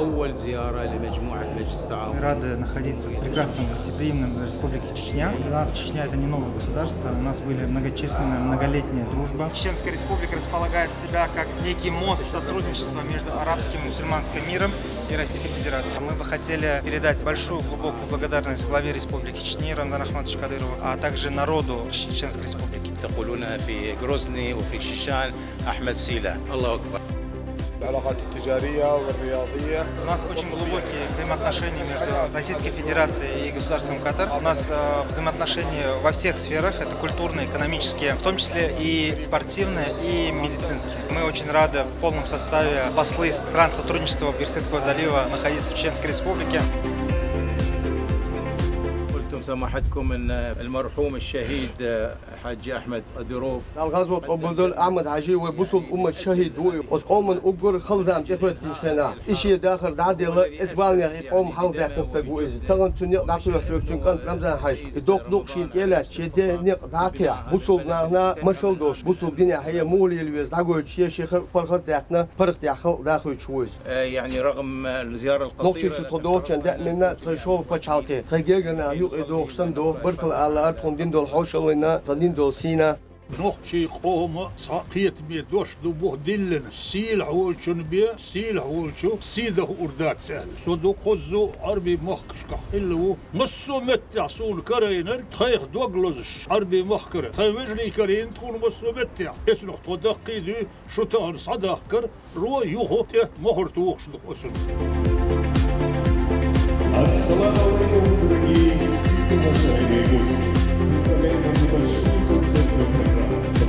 أول زيارة لمجموعة مجلس التعاون. Мы рады находиться в прекрасном гостеприимном республике Чечня. Для нас Чечня — это не новое государство. У нас были многочисленная, многолетняя дружба. Чеченская республика располагает себя как некий мост сотрудничества между арабским и мусульманским миром и Российской Федерацией. Мы бы хотели передать большую, глубокую благодарность главе Республики Чечни Рамзану Ахматовичу Кадырову, а также народу Чеченской республики. تقولونها في غروزني وفي شيشان أحمد سيلا. الله أكبر. العلاقات التجارية والرياضية. У нас очень глубокие взаимоотношения между Российской Федерацией и государством Катар. У нас взаимоотношения во всех сферах, это культурные, экономические, в том числе и спортивные, и медицинские. Мы очень рады в полном составе послы стран сотрудничества Персидского залива находиться в Чеченской республике. سماحتكم ان المرحوم الشهيد حاج احمد قديروف الغزو قبل احمد عجي وبوصل الشهيد وقوم اجر خلزام جهود شنا اشي داخل دادل اسبانيا قوم حل ذاك استغوز تغن تنيق داكو يشوكن كان رمزان حاج دوق شي يلا شي نيق داكيا وصلنا مسل دوش وصل دنيا هي مولي الوز داكو شي شيخ فرخ داكنا فرخ داخل تشوز يعني رغم الزياره القصيره نقطه تدوش عند منا تشول بچالتي تجينا دوغشتن دو بركل على تندين دول حوشلنا تندين دول سينا نوخشي قوم ساقيت بيدوش دو بهدلن سيل حولشن بي سيل حولشو سيده وردات سهل سودو قزو عربي مخكشكا اللو مصو متع سول كرينر تخيخ دوغلوزش عربي مخكر تخيوجري كرين تكون مصو متع اسنو تدقي دو شو تهر صداكر رو يوخو ته مهر توخش دو اسن Ассаламу алейкум, дорогие и уважаемые гости! Представляем вам небольшую концертную программу.